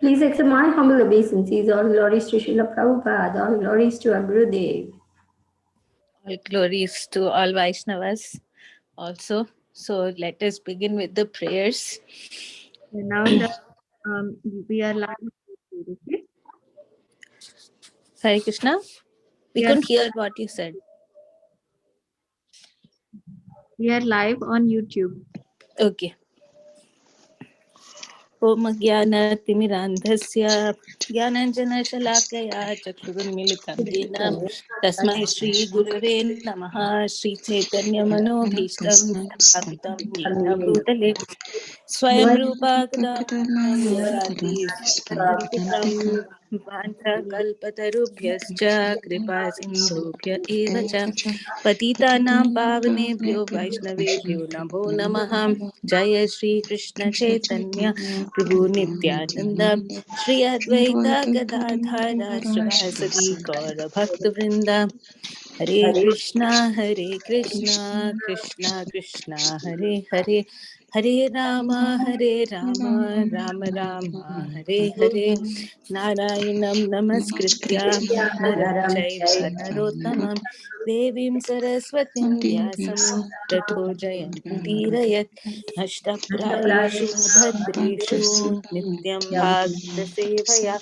Please accept my humble obeisances. All glories to Srila Prabhupada. All glories to our Gurudev. All glories to all Vaishnavas also. So let us begin with the prayers. And now the we are live. Okay? Hare Krishna. We couldn't hear what you said. We are live on YouTube. Okay. ओम ज्ञानतिमिरान्धस्य ज्ञानाञ्जनशलाकया चक्षुरुन्मीलितं येन तस्मै श्रीगुरवे नमः। श्रीचैतन्यमनोभीष्टं स्थापितं येन भूतले स्वयं रूपा कदा ददाति स्वपदान्तिकं वाञ्छाकल्पतरुभ्यश्च कृपा सिन्धुभ्य एव च पतितानां पावनेभ्यो वैष्णवेभ्यो नमो नमः। जय श्री कृष्ण चैतन्य प्रभु नित्यानंद श्री अद्वैत गदाधर श्रीवासदि गौर भक्त वृंद। हरे कृष्णा कृष्णा कृष्णा हरे हरे, हरे राम राम राम हरे हरे। नारायणं नमस्कृत्य नरं चैव नरोत्तमं देवीं सरस्वतीं व्यासं ततो जयमुदीरयत्। नष्टप्रायेषु भद्रेषु नित्यं भागवतसेवया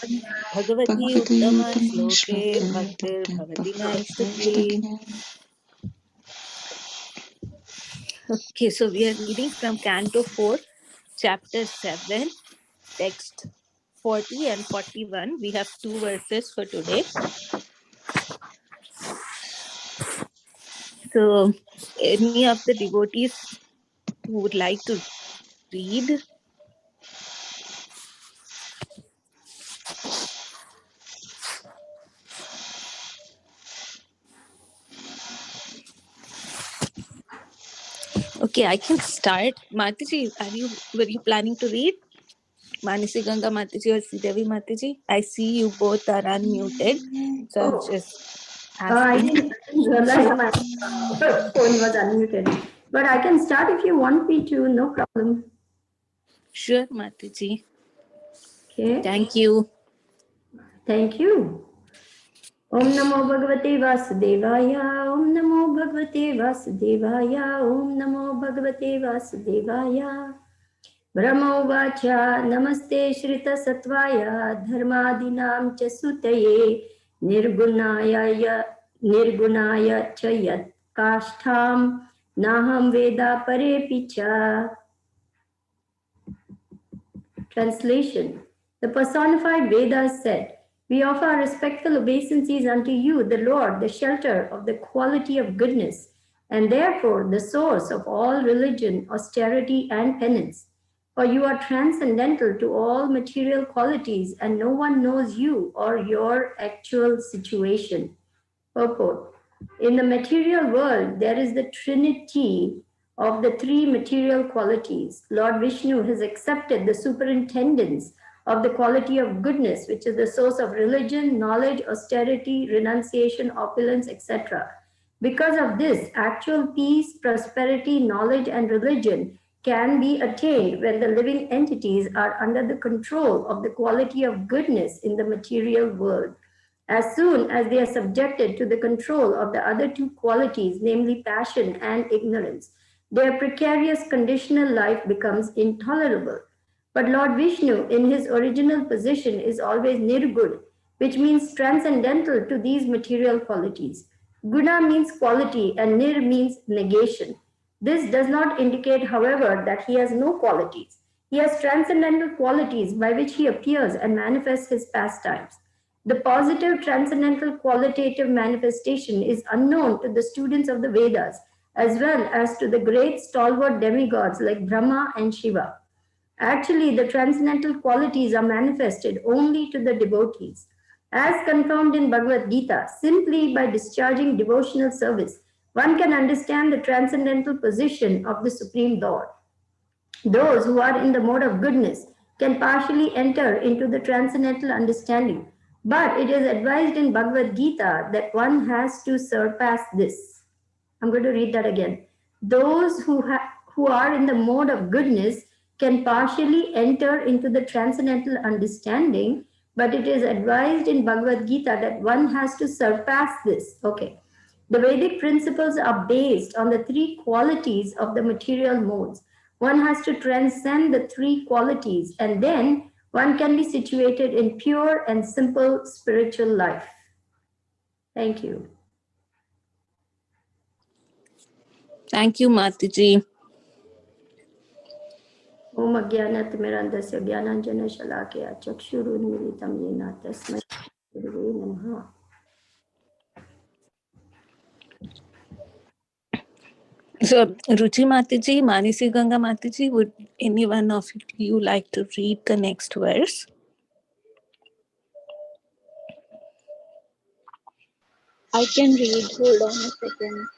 Bhagwati उत्तमश्लोके भक्तिर्भवति नैष्टकी। Okay, so we are reading from Canto 4, Chapter 7, text 40 and 41. We have two verses for today. So, any of the devotees who would like to read? Okay, I can start. Mataji, were you planning to read? Manasi Ganga Mataji or Sridevi Mataji? I see you both are unmuted. So I was just I asking. didn't realize my phone was unmuted. But I can start if you want me to, no problem. Sure, Mataji. Okay. Thank you. Thank you. Om Namo Bhagavate Vasudevaya. Om Namo Bhagavate Vasudevaya. Om Namo Bhagavate Vasudevaya. Brahma Uvacha Namaste Shrita Satvaya Dharmadinam Cha Sutaye Nirgunaya Cha Yat Kashtham Naham Veda Pare Picha. Translation. The personified Vedas said, "We offer respectful obeisances unto you, the Lord, the shelter of the quality of goodness, and therefore the source of all religion, austerity, and penance. For you are transcendental to all material qualities, and no one knows you or your actual situation." Purport. In the material world, there is the trinity of the three material qualities. Lord Vishnu has accepted the superintendence of the quality of goodness, which is the source of religion, knowledge, austerity, renunciation, opulence, etc. Because of this, actual peace, prosperity, knowledge, and religion can be attained when the living entities are under the control of the quality of goodness in the material world. As soon as they are subjected to the control of the other two qualities, namely passion and ignorance, their precarious conditional life becomes intolerable. But Lord Vishnu, in his original position, is always nirgun, which means transcendental to these material qualities. Guna means quality and nir means negation. This does not indicate, however, that he has no qualities. He has transcendental qualities by which he appears and manifests his pastimes. The positive transcendental qualitative manifestation is unknown to the students of the Vedas, as well as to the great stalwart demigods like Brahma and Shiva. Actually, the transcendental qualities are manifested only to the devotees. As confirmed in Bhagavad Gita, simply by discharging devotional service, one can understand the transcendental position of the Supreme Lord. Those who are in the mode of goodness can partially enter into the transcendental understanding, but it is advised in Bhagavad Gita that one has to surpass this. I'm going to read that again. Those who are in the mode of goodness can partially enter into the transcendental understanding, but it is advised in Bhagavad Gita that one has to surpass this. Okay. The Vedic principles are based on the three qualities of the material modes. One has to transcend the three qualities, and then one can be situated in pure and simple spiritual life. Thank you. Thank you, Mataji. Om Ajnanatimirandasya Jnananjana Shalakaya Chakshurunmilitam Yena Tasmai Gurave Namaha. So, Ruchi Mataji, Manasi Ganga Mataji, would any one of you like to read the next verse? I can read. Hold on a second.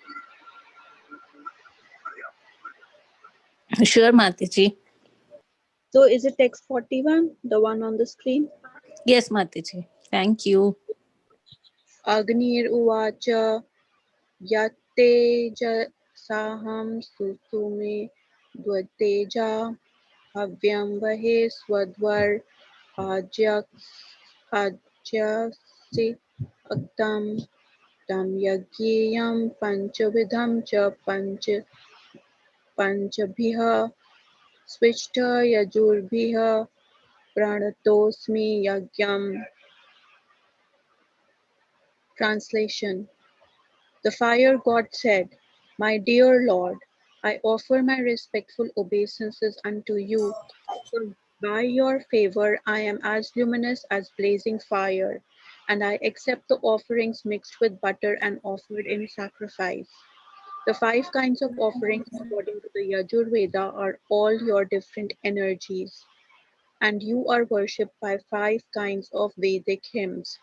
Sure, Mataji. So is it text 41, the one on the screen? Yes, Mataji. Thank you. Agnir uvacha yateja saham susume dvateja havyam vahe swadvar ajyasi aktam tam yagyam panchavidham cha panchabhiha swishta yajurbiha pranatosmi yagyam. Translation. The fire god said, "My dear Lord, I offer my respectful obeisances unto you, for by your favor I am as luminous as blazing fire, and I accept the offerings mixed with butter and offered in sacrifice. The 5 kinds of offerings according to the Yajur Veda are all your different energies, and you are worshipped by 5 kinds of Vedic hymns.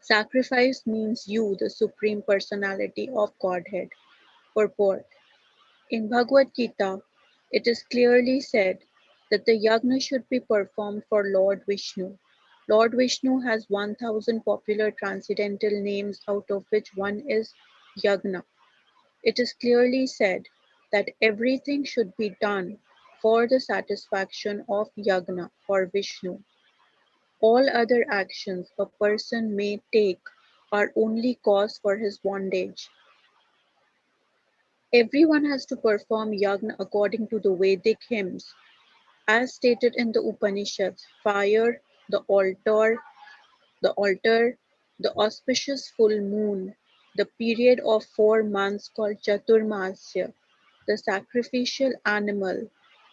Sacrifice means you, the Supreme Personality of Godhead. Purport. In Bhagavad Gita, it is clearly said that the yajna should be performed for Lord Vishnu. Lord Vishnu has 1000 popular transcendental names, out of which one is Yagna. It is clearly said that everything should be done for the satisfaction of Yagna for Vishnu. All other actions a person may take are only cause for his bondage. Everyone has to perform yagna according to the Vedic hymns. As stated in the Upanishads, fire, the altar, the auspicious full moon, the period of 4 months called Chaturmasya, the sacrificial animal,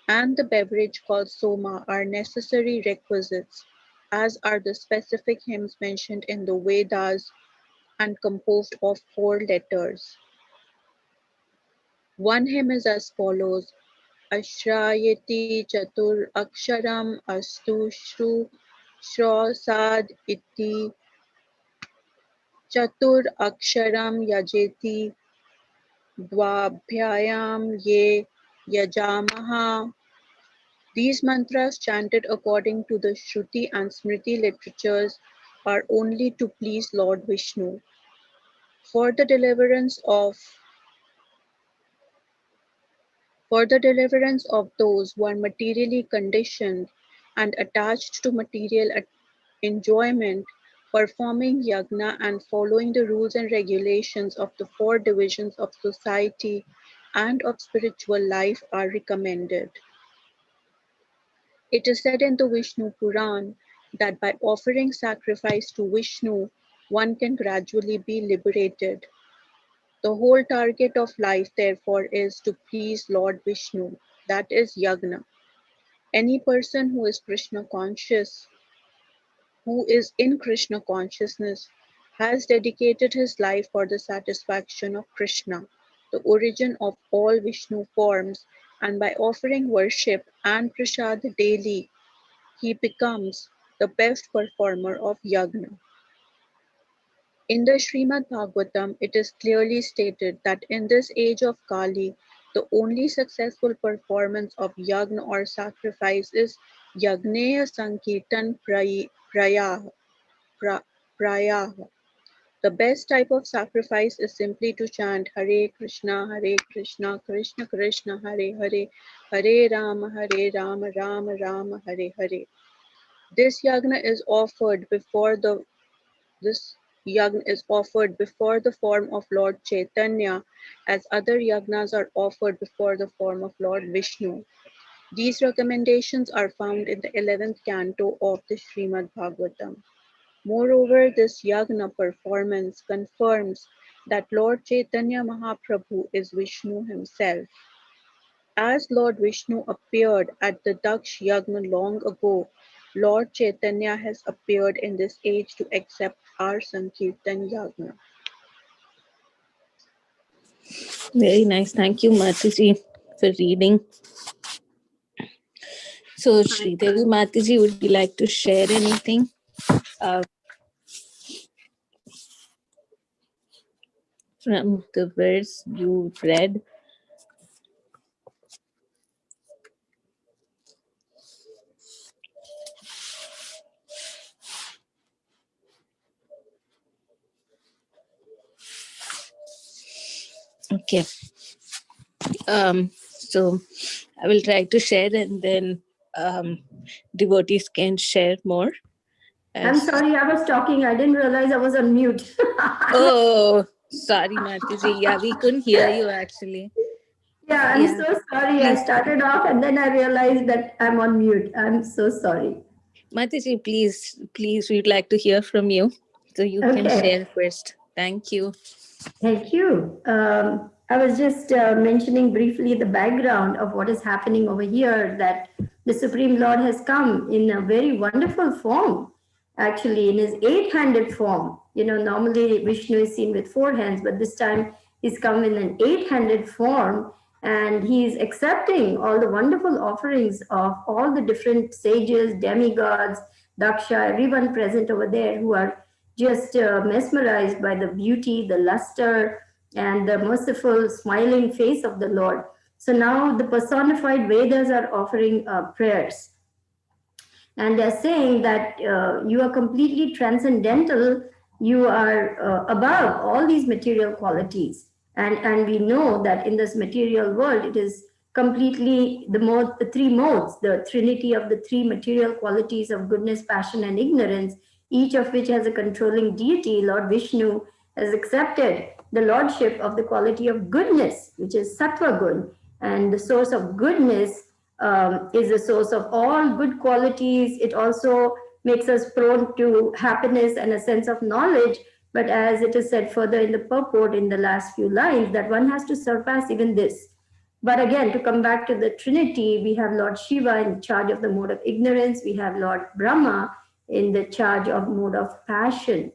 and the beverage called soma are necessary requisites, as are the specific hymns mentioned in the Vedas and composed of 4 letters. One hymn is as follows: Ashrayati chatur aksharam astu shru shro sad iti chatur aksharam yajeti dvabhyayam ye yajamaha. These mantras, chanted according to the Shruti and Smriti literatures, are only to please Lord Vishnu. For the deliverance of those who are materially conditioned and attached to material enjoyment, performing yagna and following the rules and regulations of the 4 divisions of society and of spiritual life are recommended. It is said in the Vishnu Puran that by offering sacrifice to Vishnu, one can gradually be liberated. The whole target of life, therefore, is to please Lord Vishnu, that is yagna. Any person who is Krishna conscious, who is in Krishna consciousness, has dedicated his life for the satisfaction of Krishna, the origin of all Vishnu forms, and by offering worship and prasad daily, he becomes the best performer of yagna. In the Srimad Bhagavatam, it is clearly stated that in this age of Kali, the only successful performance of yagna or sacrifice is Yagneya Sankirtan Prayah. The best type of sacrifice is simply to chant Hare Krishna, Krishna Krishna, Hare Hare, Hare Rama, Rama Rama, Hare Hare. This yagna is offered before the this yagna is offered before the form of Lord Chaitanya, as other yagnas are offered before the form of Lord Vishnu. These recommendations are found in the 11th canto of the Srimad Bhagavatam. Moreover, this yagna performance confirms that Lord Chaitanya Mahaprabhu is Vishnu himself. As Lord Vishnu appeared at the Daksh Yagna long ago, Lord Chaitanya has appeared in this age to accept our Sankirtan Yagna. Very nice. Thank you, Mataji, for reading. So, Sridevi Mataji, would you like to share anything from the verse you read? Okay. So I will try to share, and then devotees can share more. I'm sorry, I was talking. I didn't realize I was on mute. Oh, sorry, Mataji. Yeah, we couldn't hear you actually. Yeah, I'm so sorry. I Please. started off and then I realized that I'm on mute. I'm so sorry. Mataji, please, we'd like to hear from you. So you can share first. Thank you. Thank you. I was just mentioning briefly the background of what is happening over here, that the Supreme Lord has come in a very wonderful form, actually, in his 8-handed form. You know, normally Vishnu is seen with 4 hands, but this time he's come in an 8-handed form, and he's accepting all the wonderful offerings of all the different sages, demigods, Daksha, everyone present over there who are just mesmerized by the beauty, the luster, and the merciful, smiling face of the Lord. So now the personified Vedas are offering prayers. And they're saying that you are completely transcendental, you are above all these material qualities. And we know that in this material world, it is completely the 3 modes, the trinity of the 3 material qualities of goodness, passion, and ignorance, each of which has a controlling deity. Lord Vishnu has accepted the lordship of the quality of goodness, which is Sattva Gun. And the source of goodness is the source of all good qualities. It also makes us prone to happiness and a sense of knowledge. But as it is said further in the purport in the last few lines, that one has to surpass even this. But again, to come back to the Trinity, we have Lord Shiva in charge of the mode of ignorance. We have Lord Brahma in the charge of mode of passion.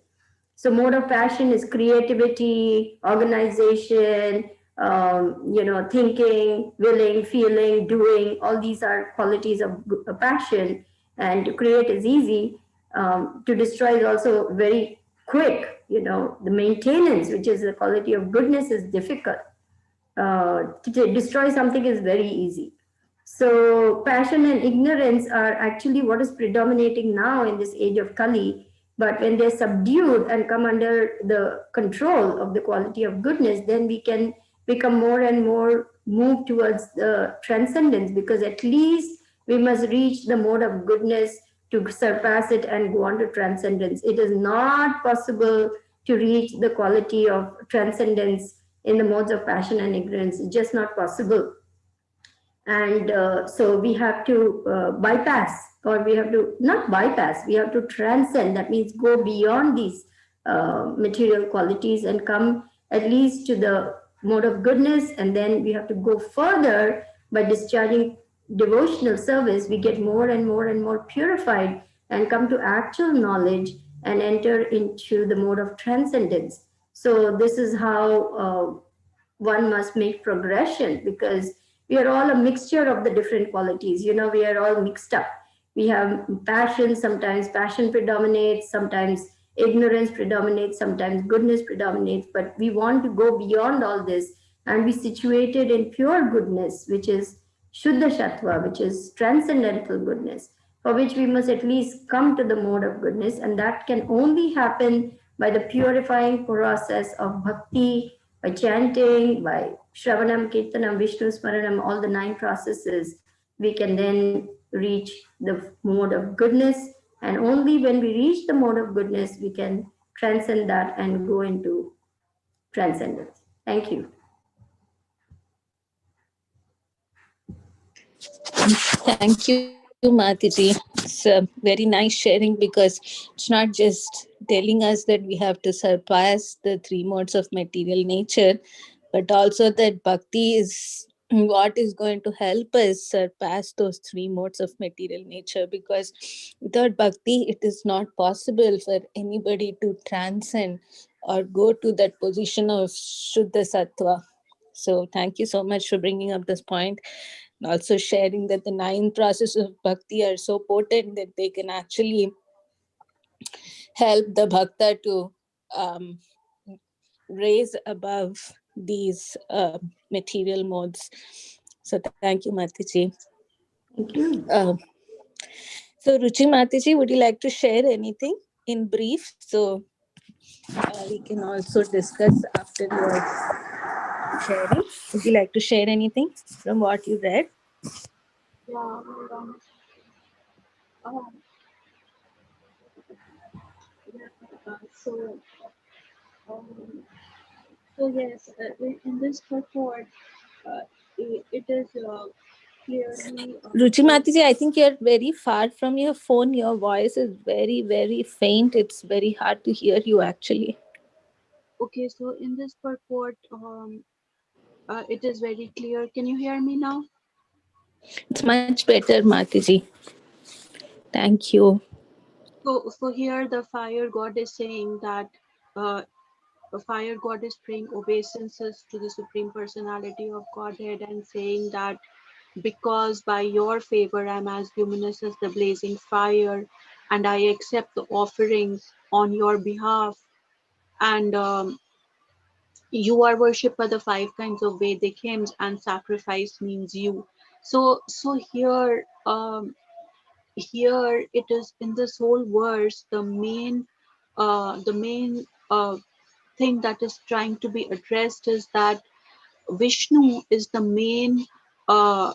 So mode of passion is creativity, organization, thinking, willing, feeling, doing. All these are qualities of passion. And to create is easy. To destroy is also very quick. The maintenance, which is the quality of goodness, is difficult. To destroy something is very easy. So passion and ignorance are actually what is predominating now in this age of Kali. But when they're subdued and come under the control of the quality of goodness, then we can become more and more moved towards the transcendence, because at least we must reach the mode of goodness to surpass it and go on to transcendence. It is not possible to reach the quality of transcendence in the modes of passion and ignorance. It's just not possible. And so we have to bypass, or we have to not bypass, we have to transcend. That means go beyond these material qualities and come at least to the mode of goodness. And then we have to go further by discharging devotional service. We get more and more and more purified and come to actual knowledge and enter into the mode of transcendence. So this is how one must make progression, because we are all a mixture of the different qualities. We are all mixed up. We have passion, sometimes passion predominates, sometimes ignorance predominates, sometimes goodness predominates, but we want to go beyond all this and be situated in pure goodness, which is Shuddha Sattva, which is transcendental goodness, for which we must at least come to the mode of goodness. And that can only happen by the purifying process of bhakti, by chanting, by Shravanam, Kirtanam, Vishnu Smaranam, all the 9 processes, we can then reach the mode of goodness. And only when we reach the mode of goodness, we can transcend that and go into transcendence. Thank you. Thank you, Mataji. It's very nice sharing, because it's not just telling us that we have to surpass the 3 modes of material nature, but also that bhakti is what is going to help us surpass those 3 modes of material nature, because without bhakti, it is not possible for anybody to transcend or go to that position of Shuddha Sattva. So thank you so much for bringing up this point. And also sharing that the 9 processes of bhakti are so potent that they can actually help the bhakta to raise above these material modes. So thank you, Mataji. Thank you. So Ruchi Mataji, would you like to share anything in brief? So we can also discuss after your sharing. Would you like to share anything from what you read? Yeah. So, yes, in this purport, it is clearly. Ruchi Mataji, I think you're very far from your phone. Your voice is very, very faint. It's very hard to hear you actually. Okay, so in this purport, it is very clear. Can you hear me now? It's much better, Mataji. Thank you. So here the fire god is saying that the fire god is praying obeisances to the Supreme Personality of Godhead and saying that because by your favor I'm as luminous as the blazing fire, and I accept the offering on your behalf, and you are worshipped by the 5 kinds of Vedic hymns, and sacrifice means you. So here it is in this whole verse, the main thing that is trying to be addressed is that Vishnu is the main uh,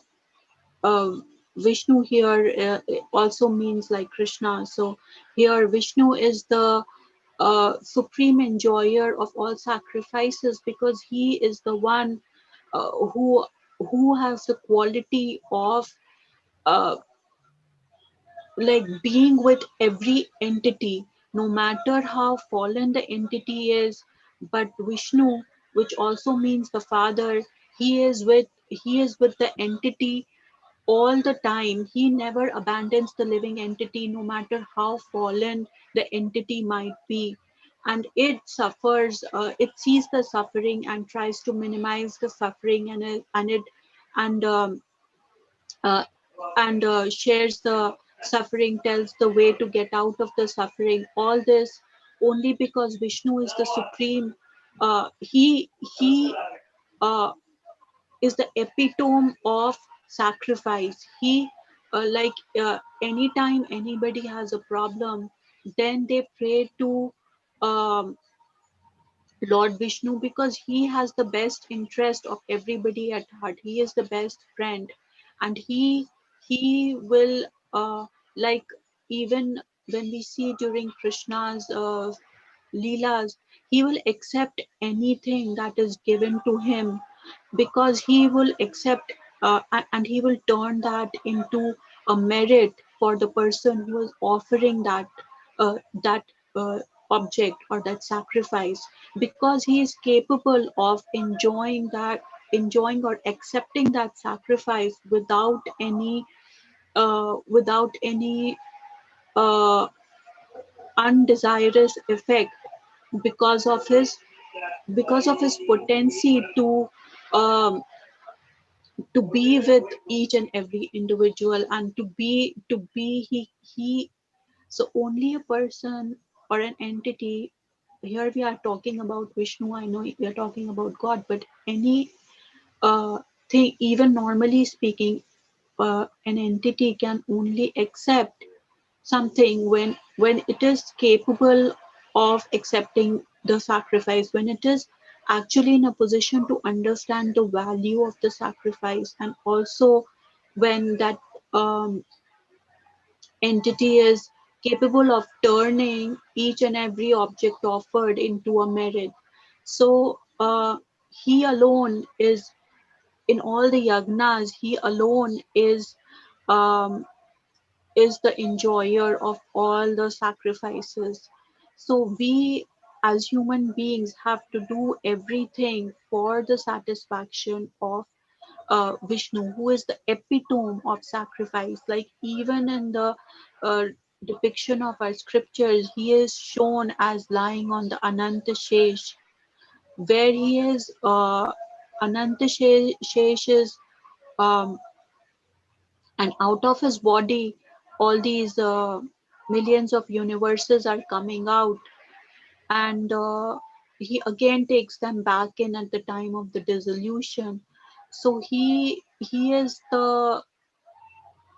uh, Vishnu here also means like Krishna. So here Vishnu is the supreme enjoyer of all sacrifices, because he is the one who has the quality of uh, like being with every entity, no matter how fallen the entity is. But Vishnu, which also means the Father, he is with the entity all the time. He never abandons the living entity, no matter how fallen the entity might be. And it suffers, it sees the suffering and tries to minimize the suffering, and uh, shares the suffering, tells the way to get out of the suffering. All this only because Vishnu is the supreme. He uh, is the epitome of sacrifice. He anytime anybody has a problem, then they pray to um, Lord Vishnu, because he has the best interest of everybody at heart. He is the best friend, and he will like even when we see during Krishna's Leelas, he will accept anything that is given to him, because he will accept and he will turn that into a merit for the person who is offering that uh, object or that sacrifice, because he is capable of enjoying or accepting that sacrifice without any uh, undesirous effect, because of his potency um, to be with each and every individual, and to be he so only a person or an entity. Here we are talking about Vishnu, I know we are talking about God, but any thing, even normally speaking, an entity can only accept something when it is capable of accepting the sacrifice, when it is actually in a position to understand the value of the sacrifice, and also when that um, entity is capable of turning each and every object offered into a merit. So he alone is, in all the yagnas, he alone um, is the enjoyer of all the sacrifices. So we as human beings have to do everything for the satisfaction of Vishnu, who is the epitome of sacrifice. Like even in the uh, depiction of our scriptures, he is shown as lying on the Ananta Shesh, where he is Ananta Shesh is um, and out of his body all these millions of universes are coming out, and he again takes them back in at the time of the dissolution. So he is the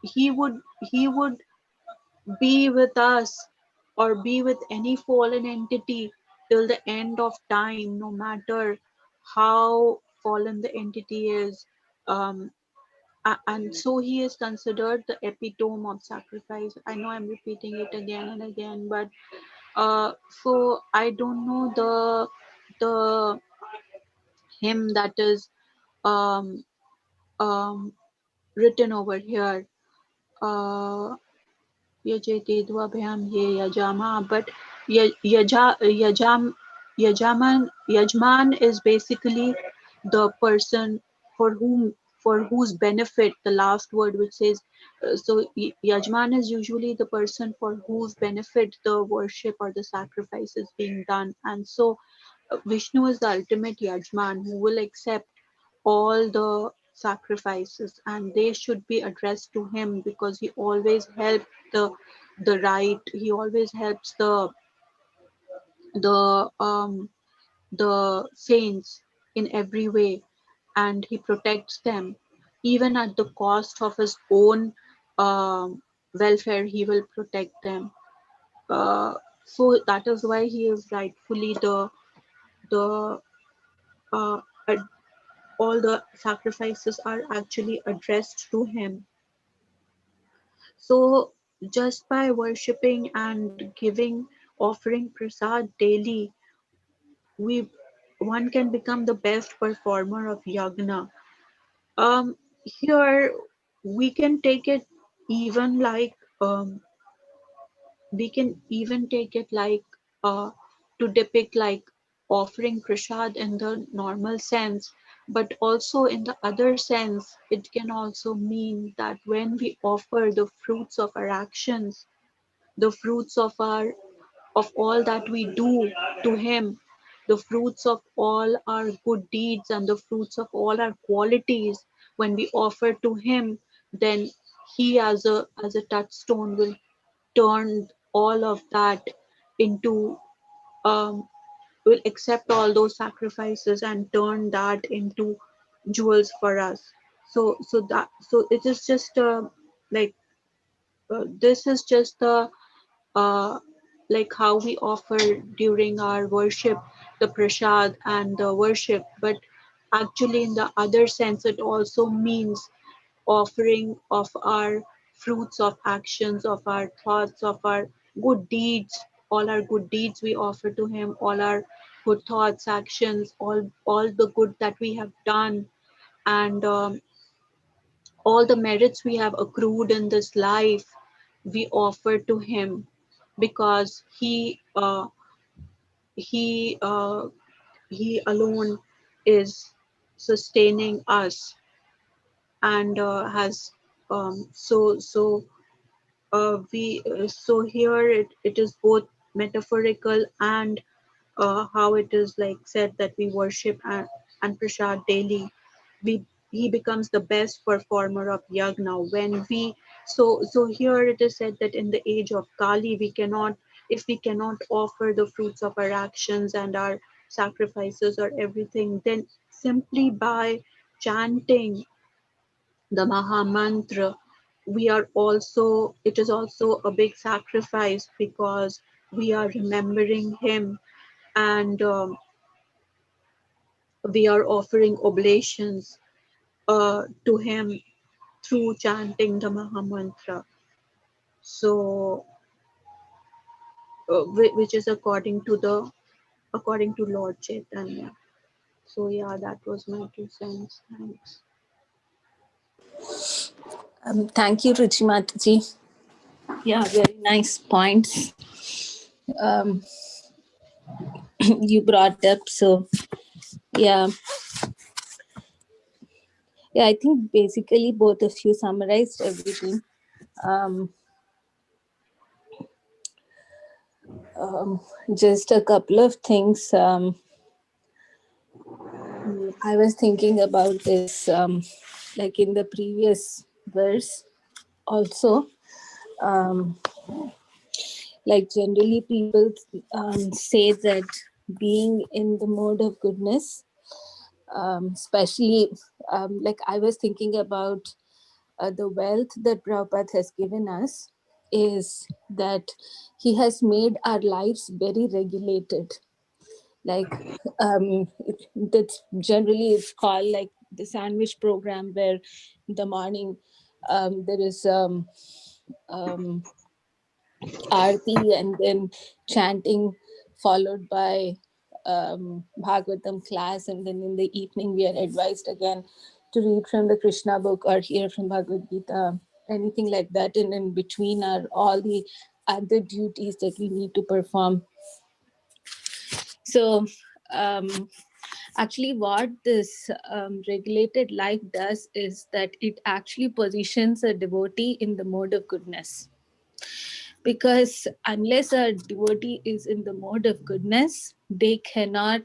he would be with us or be with any fallen entity till the end of time, no matter how fallen the entity is. um, and so he is considered the epitome of sacrifice. I know I'm repeating it again and again, but so I don't know the hymn that is um, um, written over here. Uh, Yajeti dvabhyam ye yajama, but yajman is basically the person for whom, for whose benefit, the last word which says so yajman is usually the person for whose benefit the worship or the sacrifice is being done. And so Vishnu is the ultimate yajman who will accept all the sacrifices, and they should be addressed to him, because he always helped the right, he always helps the the saints in every way, and he protects them even at the cost of his own welfare. He will protect them. uh, so that is why he is rightfully the uh, ad- all the sacrifices are actually addressed to him. So just by worshipping and giving, offering prasad daily, we one can become the best performer of yagna. Here we can take it even like we can even take it like to depict like offering prasad in the normal sense, but also in the other sense it can also mean that when we offer the fruits of our actions, the fruits of all that we do to him, the fruits of all our good deeds and the fruits of all our qualities, when we offer to him, then he as a touchstone will turn all of that into um, will accept all those sacrifices and turn that into jewels for us. So it is just like this is just the uh, like how we offer during our worship the prasad and the worship, but actually in the other sense it also means offering of our fruits of actions, of our thoughts, of our good deeds, all our good deeds we offer to him, all our good thoughts, actions, all the good that we have done, and all the merits we have accrued in this life we offer to him, because he he alone is sustaining us, and has so here it is both metaphorical and how it is like said that we worship and prasad daily, we he becomes the best performer of yagna when we so here it is said that in the age of Kali we cannot, if we cannot offer the fruits of our actions and our sacrifices or everything, then simply by chanting the Maha Mantra, we are also, it is also a big sacrifice, because we are remembering him, and we are offering oblations to him through chanting the Mahamantra. So, which is according to Lord Chaitanya. So yeah, that was my 2 cents. Thanks. Thank you, Ruchi Mataji. Yeah, very nice points um, you brought up. So, yeah, I think basically both of you summarized everything. Um, just a couple of things. I was thinking about this, like in the previous verse also. Um, like generally people say that being in the mode of goodness, especially like I was thinking about the wealth that Prabhupada has given us, is that he has made our lives very regulated. Like that's generally it's called like the sandwich program, where in the morning there is um, aarti and then chanting, followed by Bhagavatam class, and then in the evening we are advised again to read from the Krishna book or hear from Bhagavad Gita, anything like that. And in between are all the other duties that we need to perform. So actually what this regulated life does is that it actually positions a devotee in the mode of goodness. Because unless a devotee is in the mode of goodness, they cannot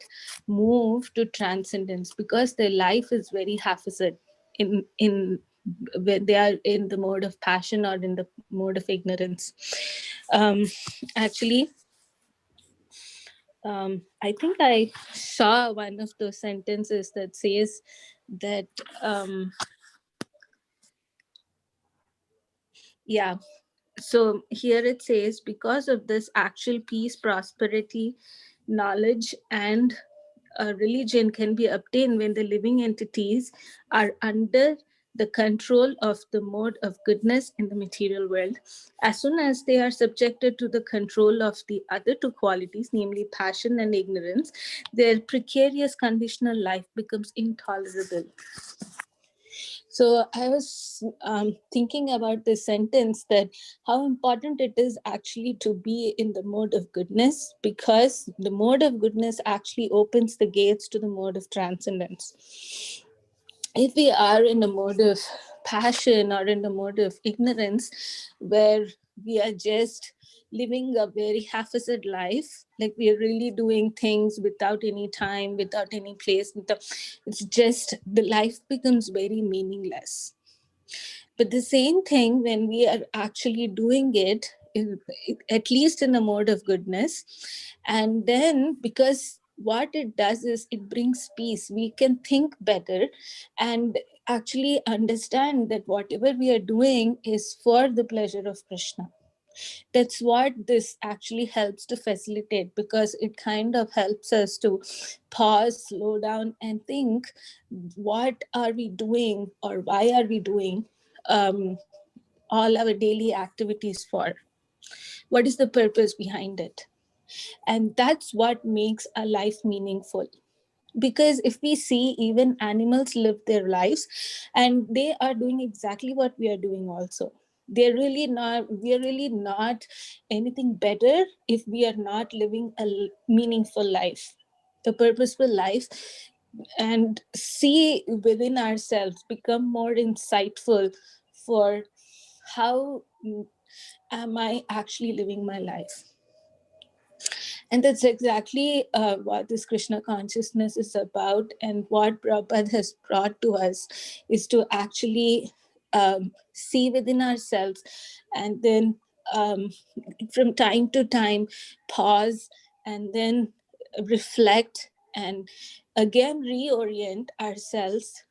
move to transcendence, because their life is very haphazard in when they are in the mode of passion or in the mode of ignorance. Actually, I think I saw one of those sentences that says that, yeah, so here it says, because of this actual peace, prosperity, knowledge, and religion can be obtained when the living entities are under the control of the mode of goodness in the material world. As soon as they are subjected to the control of the other two qualities, namely passion and ignorance, their precarious conditional life becomes intolerable. So I was thinking about this sentence, that how important it is actually to be in the mode of goodness, because the mode of goodness actually opens the gates to the mode of transcendence. If we are in a mode of passion or in the mode of ignorance, where we are just living a very haphazard life, like we are really doing things without any time, without any place, it's just the life becomes very meaningless. But the same thing when we are actually doing it, at least in a mode of goodness, and then because what it does is it brings peace. We can think better and actually understand that whatever we are doing is for the pleasure of Krishna. That's what this actually helps to facilitate, because it kind of helps us to pause, slow down, and think, what are we doing, or why are we doing all our daily activities for? What is the purpose behind it? And that's what makes a life meaningful. Because if we see, even animals live their lives and they are doing exactly what we are doing also. We are really not anything better if we are not living a meaningful life, a purposeful life, and see within ourselves, become more insightful for how am I actually living my life. And that's exactly what this Krishna consciousness is about, and what Prabhupada has brought to us is to actually see within ourselves, and then from time to time pause, and then reflect, and again reorient ourselves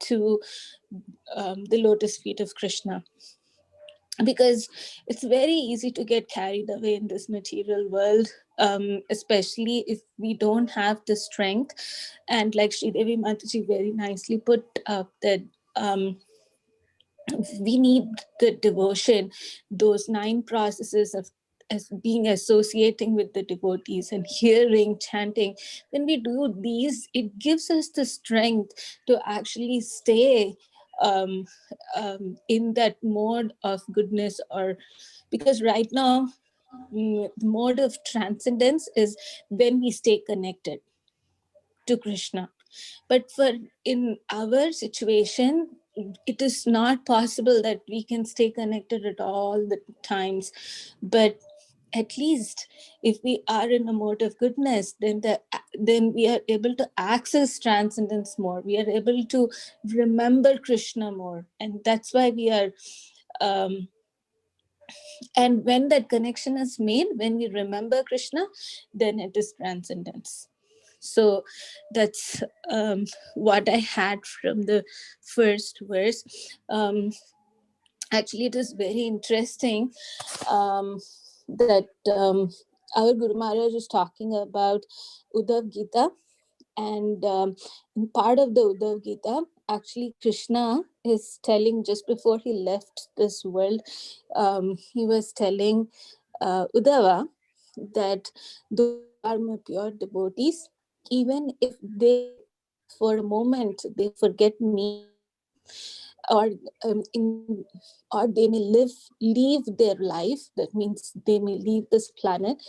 to the lotus feet of Krishna. because it's very easy to get carried away in this material world, especially if we don't have the strength. And like Sri Devi Mataji very nicely put up, that we need the devotion, those 9 processes of as being associating with the devotees and hearing, chanting. When we do these, it gives us the strength to actually stay in that mode of goodness. Or because right now, the mode of transcendence is when we stay connected to Krishna. But for in our situation, it is not possible that we can stay connected at all the times. But at least if we are in a mode of goodness, then we are able to access transcendence more. We are able to remember Krishna more, and that's why we are. And when that connection is made, when we remember Krishna, then it is transcendence. So that's what I had from the first verse. Actually, it is very interesting that our Guru Maharaj is talking about Uddhav Gita. And in part of the Uddhav Gita, actually Krishna is telling, just before he left this world, he was telling Uddhava that those are my pure devotees, even if they for a moment they forget me, or or they may leave their life, that means they may leave this planet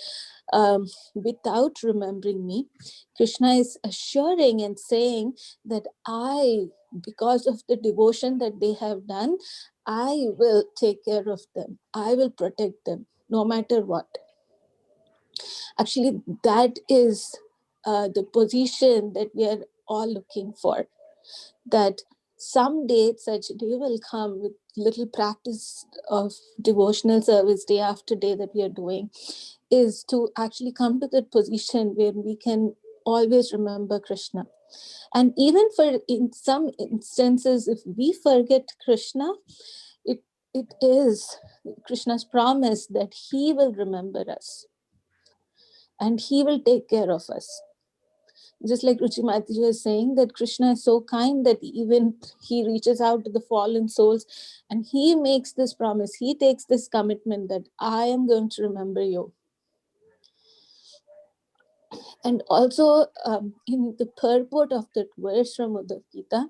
without remembering me. Krishna is assuring and saying that because of the devotion that they have done, I will take care of them, I will protect them no matter what. Actually, that is the position that we are all looking for, that someday such a day will come with little practice of devotional service day after day that we are doing, is to actually come to that position where we can always remember Krishna. And even for in some instances, if we forget Krishna, it is Krishna's promise that he will remember us and he will take care of us. Just like Ruchi Mataji was saying, that Krishna is so kind that even he reaches out to the fallen souls and he makes this promise, he takes this commitment that I am going to remember you. And also in the purport of that verse from Uddhav Gita,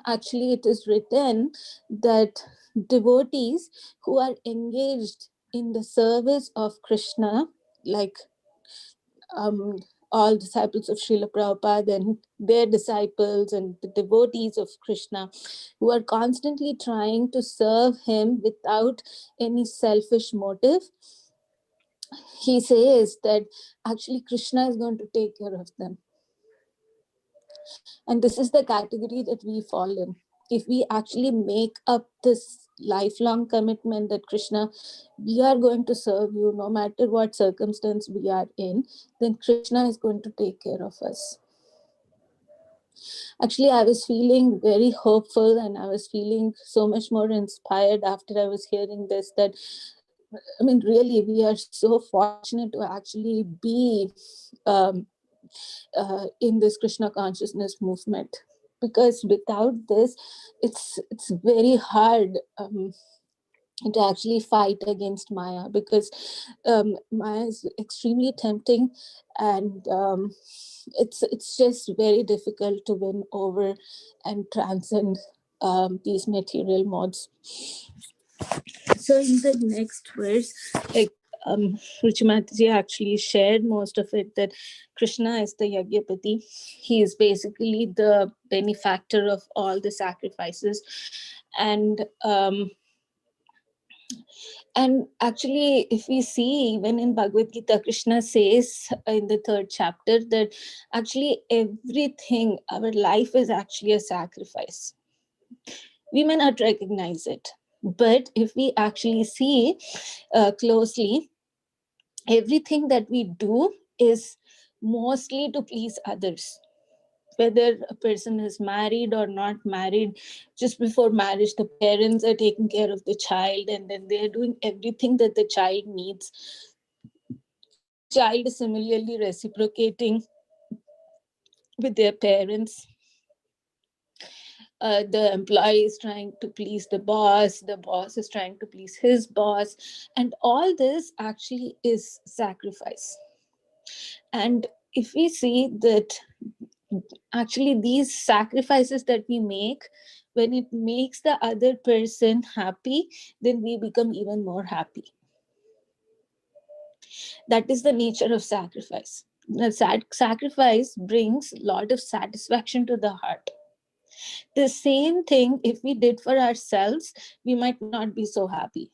actually it is written that devotees who are engaged in the service of Krishna, like all disciples of Srila Prabhupada and their disciples and the devotees of Krishna, who are constantly trying to serve him without any selfish motive, he says that actually Krishna is going to take care of them. And this is the category that we fall in. If we actually make up this lifelong commitment that Krishna, we are going to serve you no matter what circumstance we are in, then Krishna is going to take care of us. Actually, I was feeling very hopeful and I was feeling so much more inspired after I was hearing this, that I mean, really, we are so fortunate to actually be in this Krishna consciousness movement, because without this, it's very hard to actually fight against Maya, because Maya is extremely tempting, and it's just very difficult to win over and transcend these material modes. So in the next verse, like Ruchi Mataji actually shared most of it, that Krishna is the Yagyapati. He is basically the benefactor of all the sacrifices. And actually, if we see, even in Bhagavad Gita, Krishna says in the 3rd chapter that actually everything, our life is actually a sacrifice. We may not recognize it, but if we actually see closely, everything that we do is mostly to please others. whether a person is married or not married. Just before marriage, the parents are taking care of the child, and then they're doing everything that the child needs. Child is similarly reciprocating with their parents. The employee is trying to please the boss is trying to please his boss, and all this actually is sacrifice. And if we see that actually these sacrifices that we make, when it makes the other person happy, then we become even more happy. That is the nature of sacrifice. The sacrifice brings a lot of satisfaction to the heart. The same thing, if we did for ourselves, we might not be so happy.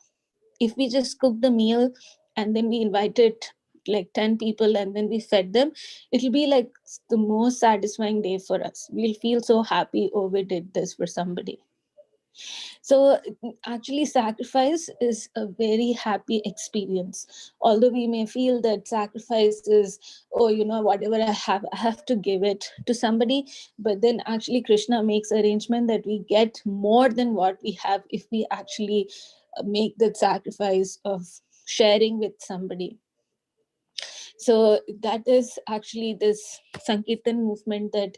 If we just cook the meal and then we invited like 10 people and then we fed them, it'll be like the most satisfying day for us. We'll feel so happy, oh, we did this for somebody. So actually sacrifice is a very happy experience. Although we may feel that sacrifice is, oh, whatever I have to give it to somebody. But then actually Krishna makes arrangement that we get more than what we have if we actually make that sacrifice of sharing with somebody. So that is actually this Sankirtan movement that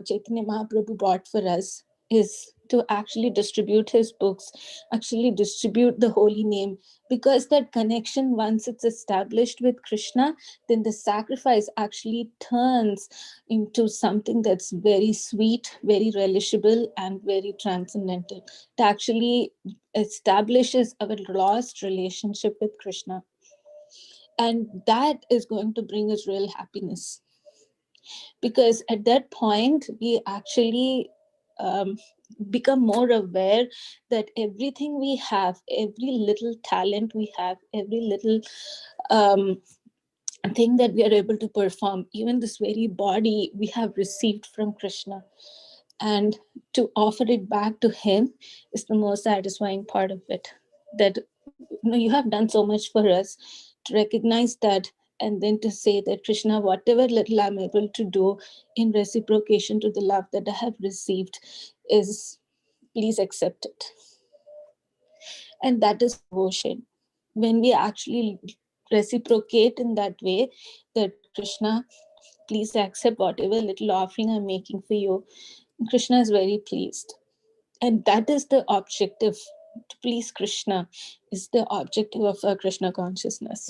Chaitanya Mahaprabhu brought for us, is to actually distribute his books, actually distribute the holy name, because that connection, once it's established with Krishna, then the sacrifice actually turns into something that's very sweet, very relishable, and very transcendental. It actually establishes our lost relationship with Krishna. And that is going to bring us real happiness. Because at that point, we actually become more aware that everything we have, every little talent we have, every little thing that we are able to perform, even this very body we have received from Krishna. And to offer it back to him is the most satisfying part of it. That you have done so much for us, to recognize that, and then to say that Krishna, whatever little I'm able to do in reciprocation to the love that I have received is, please accept it. And that is devotion. When we actually reciprocate in that way, that Krishna, please accept whatever little offering I'm making for you, Krishna is very pleased. And that is the objective. To please Krishna is the objective of our Krishna consciousness.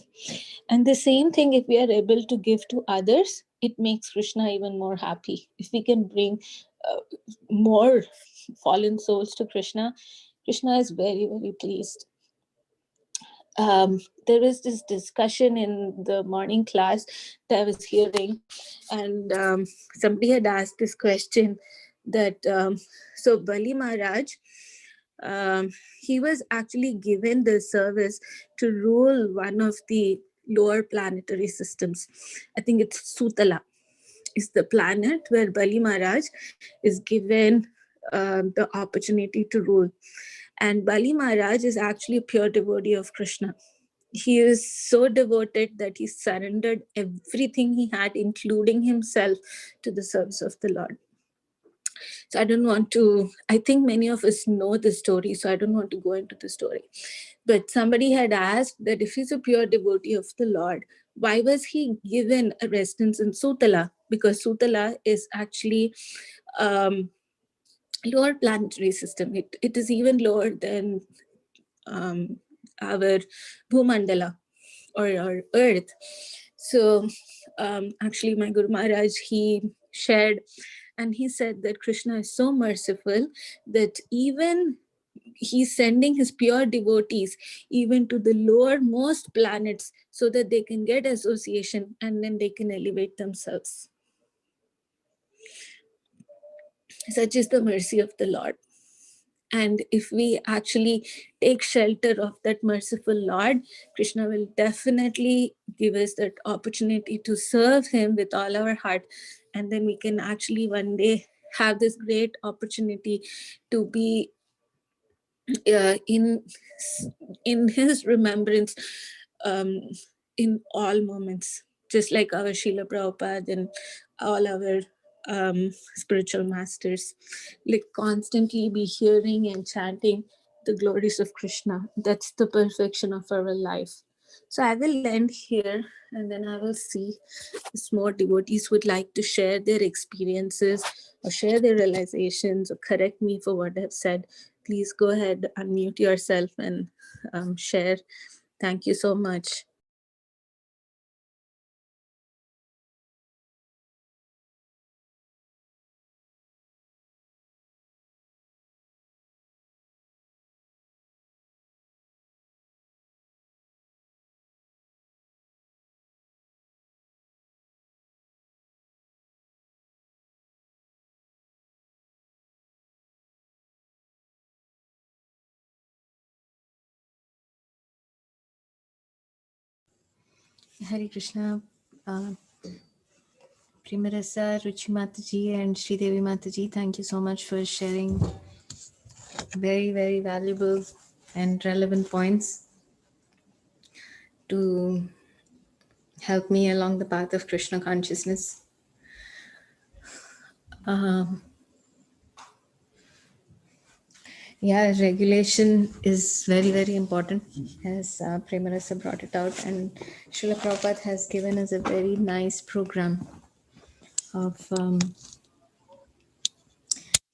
And the same thing, if we are able to give to others, it makes Krishna even more happy. If we can bring more fallen souls to Krishna, Krishna is very, very pleased. There was this discussion in the morning class that I was hearing, and somebody had asked this question that, so Bali Maharaj, he was actually given the service to rule one of the lower planetary systems. I think it's Sutala is the planet where Bali Maharaj is given the opportunity to rule. And Bali Maharaj is actually a pure devotee of Krishna. He is so devoted that he surrendered everything he had, including himself, to the service of the Lord. So I think many of us know the story, so I don't want to go into the story. But somebody had asked that if he's a pure devotee of the Lord, why was he given a residence in Sutala? Because Sutala is actually lower planetary system. It is even lower than our Bhumandala or our Earth. So actually my Guru Maharaj, he shared, and he said that Krishna is so merciful that even he's sending his pure devotees even to the lowermost planets so that they can get association and then they can elevate themselves. Such is the mercy of the Lord. And if we actually take shelter of that merciful Lord, Krishna will definitely give us that opportunity to serve him with all our heart. And then we can actually one day have this great opportunity to be in his remembrance in all moments, just like our Srila Prabhupada and all our spiritual masters, like constantly be hearing and chanting the glories of Krishna. That's the perfection of our life. So I will end here, and then I will see if more devotees would like to share their experiences or share their realizations or correct me for what I've said. Please go ahead, unmute yourself and share. Thank you so much. Hare Krishna. Premarasa, Ruchi Mataji and Sridevi Mataji, thank you so much for sharing very, very valuable and relevant points to help me along the path of Krishna consciousness. Yeah, regulation is very, very important, as Premarasa brought it out, and Srila Prabhupada has given us a very nice program of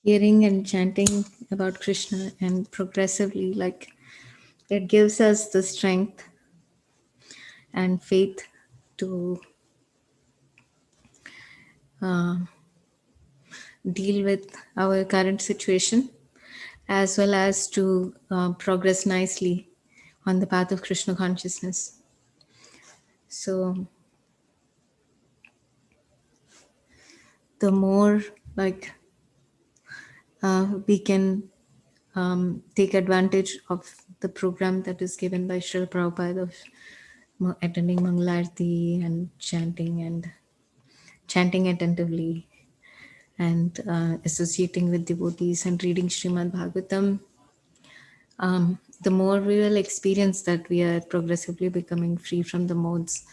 hearing and chanting about Krishna, and progressively, like, it gives us the strength and faith to deal with our current situation, as well as to progress nicely on the path of Krishna consciousness. So the more, like, we can take advantage of the program that is given by Srila Prabhupada of attending Mangalarti and chanting attentively, and associating with devotees and reading Srimad Bhagavatam, the more we will experience that we are progressively becoming free from the modes,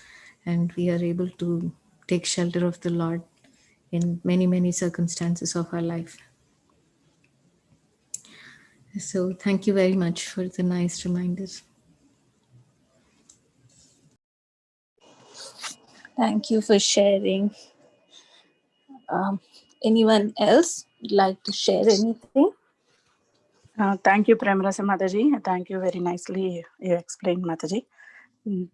and we are able to take shelter of the Lord in many, many circumstances of our life. So thank you very much for the nice reminders. Thank you for sharing. Anyone else would like to share anything? Thank you, Premarasa Mataji. Thank you very nicely. You explained, Mataji.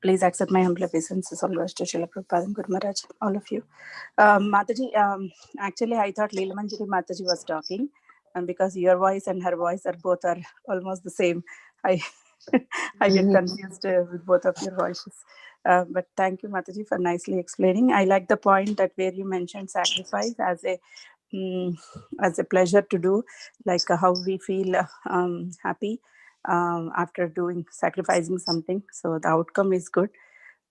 Please accept my humble obeisances always to Srila Prabhupada and Guru Maharaj, all of you. Mataji, actually, I thought Leela Manjari Mataji was talking, because your voice and her voice are almost the same. I get confused with both of your voices. But thank you, Mataji, for nicely explaining. I like the point that where you mentioned sacrifice as a pleasure to do, like how we feel happy after sacrificing something. So the outcome is good.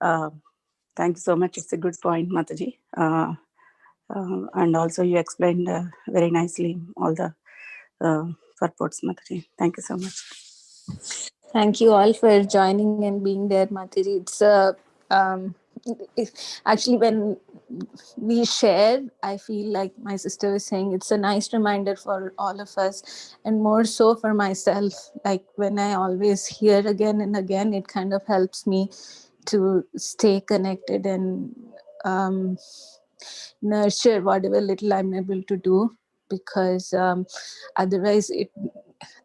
Thank you so much. It's a good point, Mataji. And also you explained very nicely all the purports, Mataji. Thank you so much. Thank you all for joining and being there, Mataji. It's actually, when we share, I feel like my sister was saying, it's a nice reminder for all of us, and more so for myself. Like, when I always hear again and again, it kind of helps me to stay connected and nurture whatever little I'm able to do, because otherwise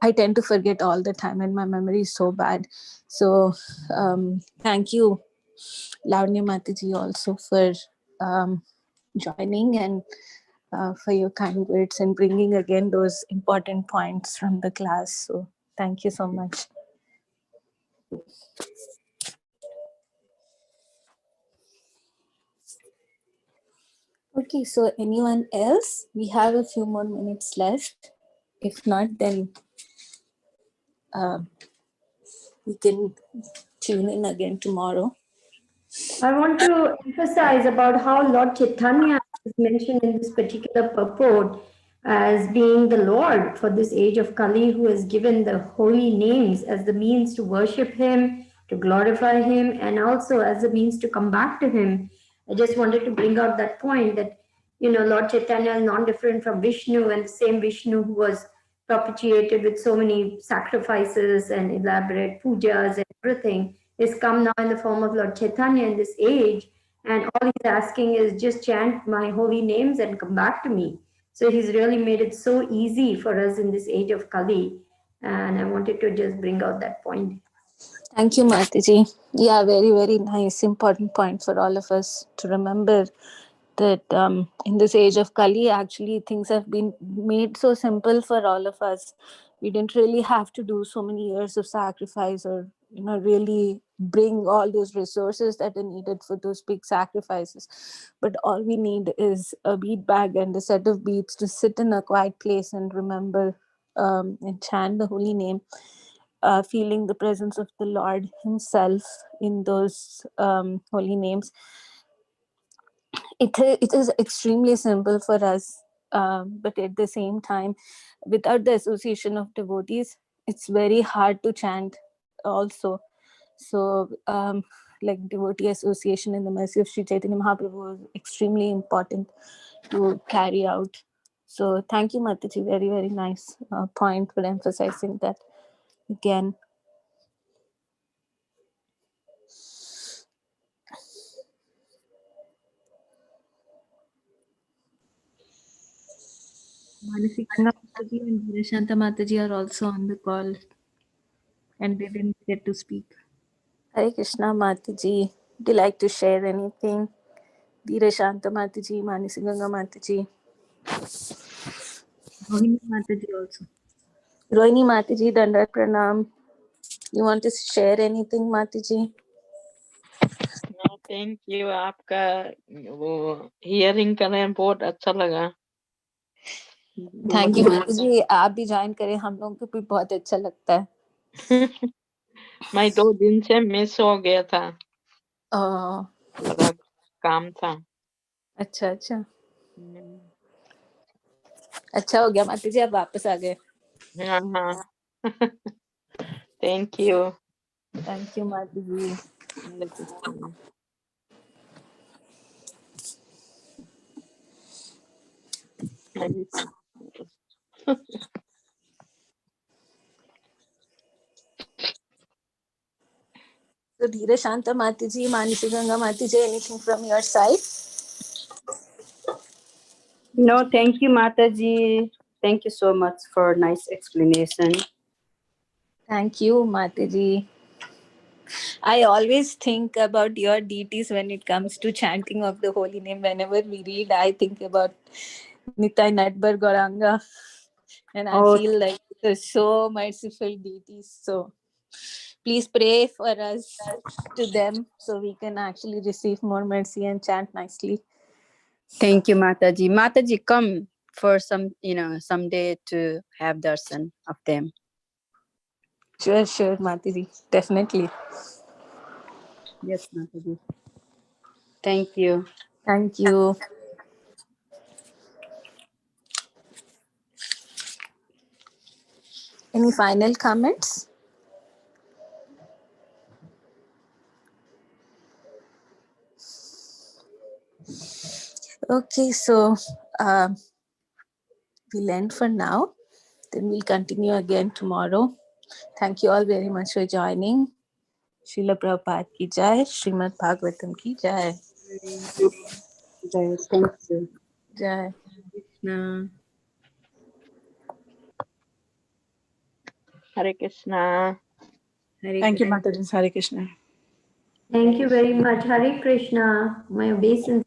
I tend to forget all the time and my memory is so bad. So thank you, Lavanya Mataji, also for joining and for your kind words and bringing again those important points from the class. So thank you so much. Okay, so anyone else? We have a few more minutes left. If not, then we can tune in again tomorrow. I want to emphasize about how Lord Chaitanya is mentioned in this particular purport as being the Lord for this age of Kali, who has given the holy names as the means to worship him, to glorify him, and also as a means to come back to him. I just wanted to bring out that point, that Lord Chaitanya is non-different from Vishnu, and the same Vishnu who was propitiated with so many sacrifices and elaborate pujas and everything is come now in the form of Lord Chaitanya in this age. And all he's asking is just chant my holy names and come back to me. So he's really made it so easy for us in this age of Kali. And I wanted to just bring out that point. Thank you, Mataji. Yeah, very, very nice, important point for all of us to remember that in this age of Kali, actually things have been made so simple for all of us. We didn't really have to do so many years of sacrifice or, really bring all those resources that are needed for those big sacrifices. But all we need is a bead bag and a set of beads to sit in a quiet place and remember and chant the holy name. Feeling the presence of the Lord himself in those holy names. It is extremely simple for us, but at the same time, without the association of devotees, it's very hard to chant also. So like devotee association in the mercy of Sri Chaitanya Mahaprabhu is extremely important to carry out. So thank you, Mataji. Very, very nice point for emphasizing that again. Manasi Ganga Mataji and Dhirashanta Mataji are also on the call and they didn't get to speak. Hare Krishna Mataji. Would you like to share anything? Dhirashanta Mataji, Manasi Ganga Mataji. Rohini Mataji also. Rohini Mataji, Dandat Pranam. You want to share anything, Mataji? No, thank you. आपका वो hearing करें बहुत अच्छा लगा. Thank you माताजी. आप भी join करें, हम लोगों को भी बहुत अच्छा लगता है. मैं 2 दिन से मिस हो गया था. थोड़ा काम था. अच्छा अच्छा अच्छा हो गया माताजी, आप वापस आ गए. हाँ हाँ. Thank you. थैंक यू माताजी. So Dhirashanta Mataji, Manasi Ganga Mataji, anything from your side? No, thank you, Mataji. Thank you so much for nice explanation. Thank you, Mataji. I always think about your deities when it comes to chanting of the holy name. Whenever we read, I think about Nitai Natbar Gauranga, and I feel like they're so merciful deities. So please pray for us to them so we can actually receive more mercy and chant nicely. Thank you, Mataji. Mataji, come for someday to have darshan of them. Sure, Mataji. Definitely. Yes, Mataji. Thank you. Thank you. Any final comments? Okay, so we'll end for now. Then we'll continue again tomorrow. Thank you all very much for joining. Srila Prabhupada ki jai, Srimad Bhagavatam ki jai. Jai, thank you. Jai. Krishna. Hare Krishna. Thank you, Mataji. Hare Krishna. Thank you very much. Hare Krishna. My obeisance.